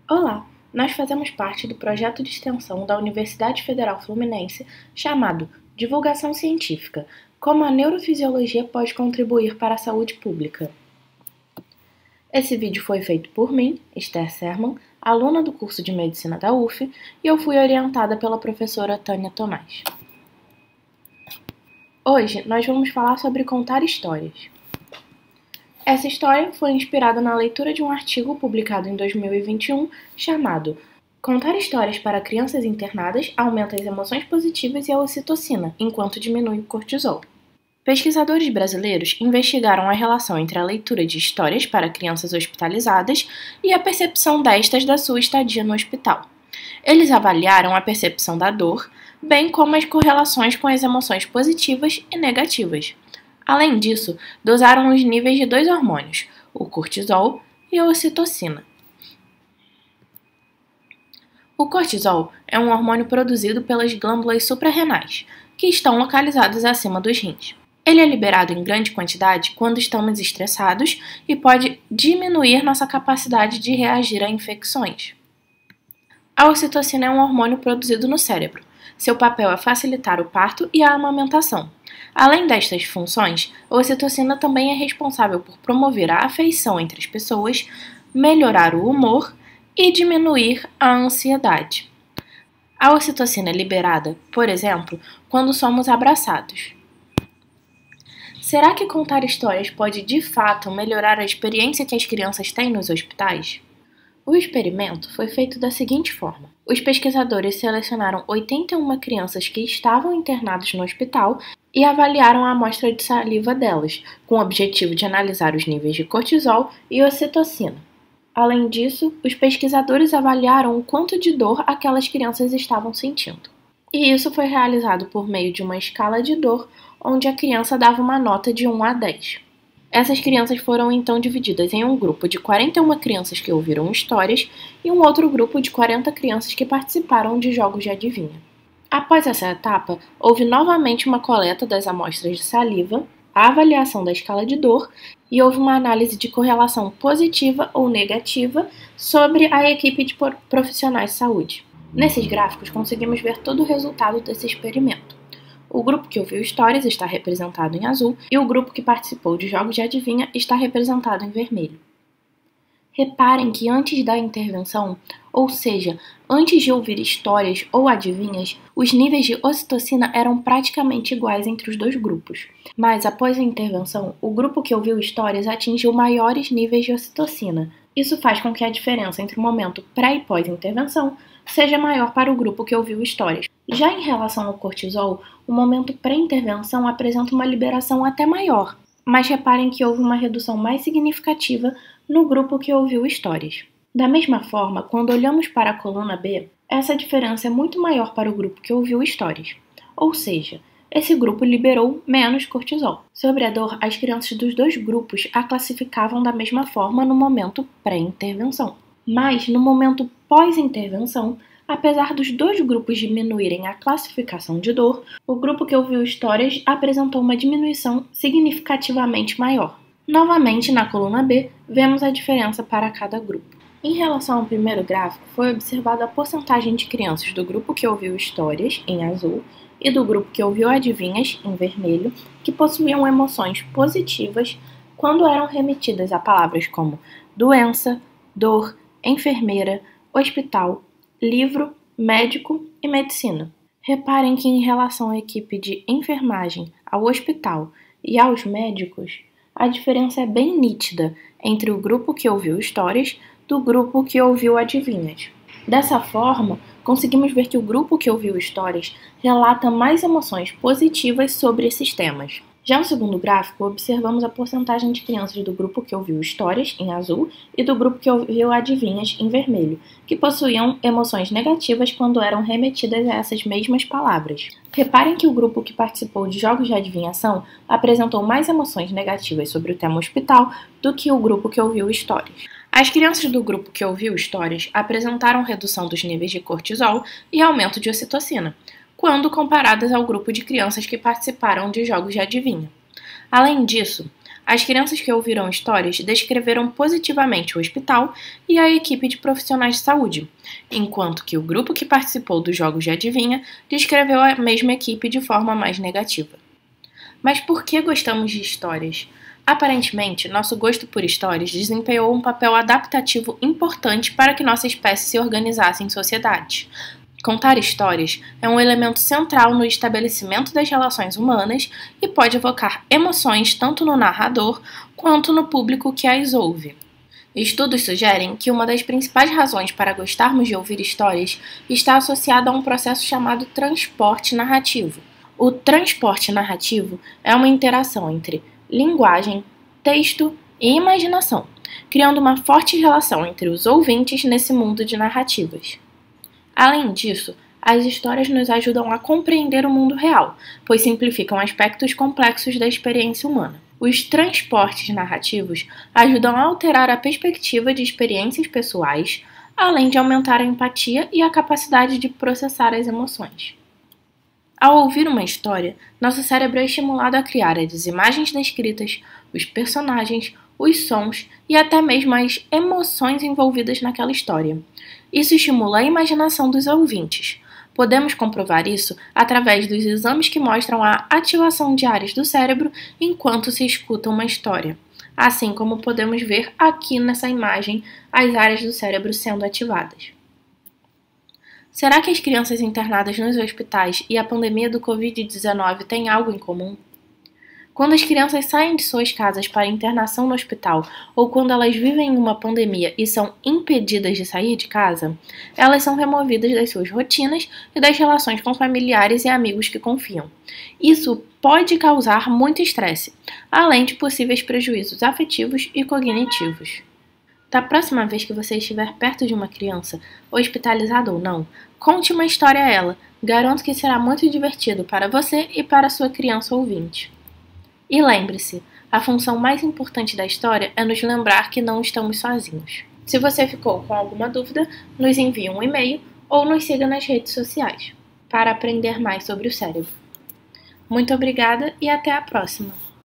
Olá, nós fazemos parte do projeto de extensão da Universidade Federal Fluminense chamado Divulgação Científica: Como a Neurofisiologia pode contribuir para a saúde pública. Esse vídeo foi feito por mim, Esther Serman, aluna do curso de Medicina da UF, e eu fui orientada pela professora Tânia Tomás. Hoje nós vamos falar sobre contar histórias. Essa história foi inspirada na leitura de um artigo publicado em 2021 chamado Contar histórias para crianças internadas aumenta as emoções positivas e a ocitocina, enquanto diminui o cortisol. Pesquisadores brasileiros investigaram a relação entre a leitura de histórias para crianças hospitalizadas e a percepção destas da sua estadia no hospital. Eles avaliaram a percepção da dor, bem como as correlações com as emoções positivas e negativas. Além disso, dosaram os níveis de dois hormônios, o cortisol e a ocitocina. O cortisol é um hormônio produzido pelas glândulas suprarrenais, que estão localizadas acima dos rins. Ele é liberado em grande quantidade quando estamos estressados e pode diminuir nossa capacidade de reagir a infecções. A ocitocina é um hormônio produzido no cérebro. Seu papel é facilitar o parto e a amamentação. Além destas funções, a ocitocina também é responsável por promover a afeição entre as pessoas, melhorar o humor e diminuir a ansiedade. A ocitocina é liberada, por exemplo, quando somos abraçados. Será que contar histórias pode de fato melhorar a experiência que as crianças têm nos hospitais? O experimento foi feito da seguinte forma: os pesquisadores selecionaram 81 crianças que estavam internadas no hospital e avaliaram a amostra de saliva delas, com o objetivo de analisar os níveis de cortisol e ocitocina. Além disso, os pesquisadores avaliaram o quanto de dor aquelas crianças estavam sentindo. E isso foi realizado por meio de uma escala de dor, onde a criança dava uma nota de 1 a 10. Essas crianças foram então divididas em um grupo de 41 crianças que ouviram histórias e um outro grupo de 40 crianças que participaram de jogos de adivinha. Após essa etapa, houve novamente uma coleta das amostras de saliva, a avaliação da escala de dor e houve uma análise de correlação positiva ou negativa sobre a equipe de profissionais de saúde. Nesses gráficos, conseguimos ver todo o resultado desse experimento. O grupo que ouviu histórias está representado em azul e o grupo que participou de jogos de adivinha está representado em vermelho. Reparem que antes da intervenção, ou seja, antes de ouvir histórias ou adivinhas, os níveis de ocitocina eram praticamente iguais entre os dois grupos. Mas após a intervenção, o grupo que ouviu histórias atingiu maiores níveis de ocitocina. Isso faz com que a diferença entre o momento pré e pós-intervenção seja maior para o grupo que ouviu histórias. Já em relação ao cortisol, o momento pré-intervenção apresenta uma liberação até maior, mas reparem que houve uma redução mais significativa no grupo que ouviu histórias. Da mesma forma, quando olhamos para a coluna B, essa diferença é muito maior para o grupo que ouviu histórias, ou seja, esse grupo liberou menos cortisol. Sobre a dor, as crianças dos dois grupos a classificavam da mesma forma no momento pré-intervenção. Mas, no momento pós-intervenção, apesar dos dois grupos diminuírem a classificação de dor, o grupo que ouviu histórias apresentou uma diminuição significativamente maior. Novamente, na coluna B, vemos a diferença para cada grupo. Em relação ao primeiro gráfico, foi observada a porcentagem de crianças do grupo que ouviu histórias, em azul, e do grupo que ouviu adivinhas, em vermelho, que possuíam emoções positivas quando eram remetidas a palavras como doença, dor, enfermeira, hospital, livro, médico e medicina. Reparem que em relação à equipe de enfermagem, ao hospital e aos médicos, a diferença é bem nítida entre o grupo que ouviu histórias do grupo que ouviu adivinhas. Dessa forma, conseguimos ver que o grupo que ouviu histórias relata mais emoções positivas sobre esses temas. Já no segundo gráfico, observamos a porcentagem de crianças do grupo que ouviu histórias, em azul, e do grupo que ouviu adivinhas, em vermelho, que possuíam emoções negativas quando eram remetidas a essas mesmas palavras. Reparem que o grupo que participou de jogos de adivinhação apresentou mais emoções negativas sobre o tema hospital do que o grupo que ouviu histórias. As crianças do grupo que ouviu histórias apresentaram redução dos níveis de cortisol e aumento de ocitocina, quando comparadas ao grupo de crianças que participaram de jogos de adivinha. Além disso, As crianças que ouviram histórias descreveram positivamente o hospital e a equipe de profissionais de saúde, enquanto que o grupo que participou dos jogos de adivinha descreveu a mesma equipe de forma mais negativa. Mas por que gostamos de histórias? Aparentemente, nosso gosto por histórias desempenhou um papel adaptativo importante para que nossa espécie se organizasse em sociedades. Contar histórias é um elemento central no estabelecimento das relações humanas e pode evocar emoções tanto no narrador quanto no público que as ouve. Estudos sugerem que uma das principais razões para gostarmos de ouvir histórias está associada a um processo chamado transporte narrativo. O transporte narrativo é uma interação entre linguagem, texto e imaginação, criando uma forte relação entre os ouvintes nesse mundo de narrativas. Além disso, as histórias nos ajudam a compreender o mundo real, pois simplificam aspectos complexos da experiência humana. Os transportes narrativos ajudam a alterar a perspectiva de experiências pessoais, além de aumentar a empatia e a capacidade de processar as emoções. Ao ouvir uma história, nosso cérebro é estimulado a criar as imagens descritas, os personagens, os sons e até mesmo as emoções envolvidas naquela história. Isso estimula a imaginação dos ouvintes. Podemos comprovar isso através dos exames que mostram a ativação de áreas do cérebro enquanto se escuta uma história, assim como podemos ver aqui nessa imagem as áreas do cérebro sendo ativadas. Será que as crianças internadas nos hospitais e a pandemia do Covid-19 têm algo em comum? Quando as crianças saem de suas casas para internação no hospital ou quando elas vivem em uma pandemia e são impedidas de sair de casa, elas são removidas das suas rotinas e das relações com familiares e amigos que confiam. Isso pode causar muito estresse, além de possíveis prejuízos afetivos e cognitivos. Da próxima vez que você estiver perto de uma criança, hospitalizada ou não, conte uma história a ela. Garanto que será muito divertido para você e para a sua criança ouvinte. E lembre-se, a função mais importante da história é nos lembrar que não estamos sozinhos. Se você ficou com alguma dúvida, nos envie um e-mail ou nos siga nas redes sociais para aprender mais sobre o cérebro. Muito obrigada e até a próxima!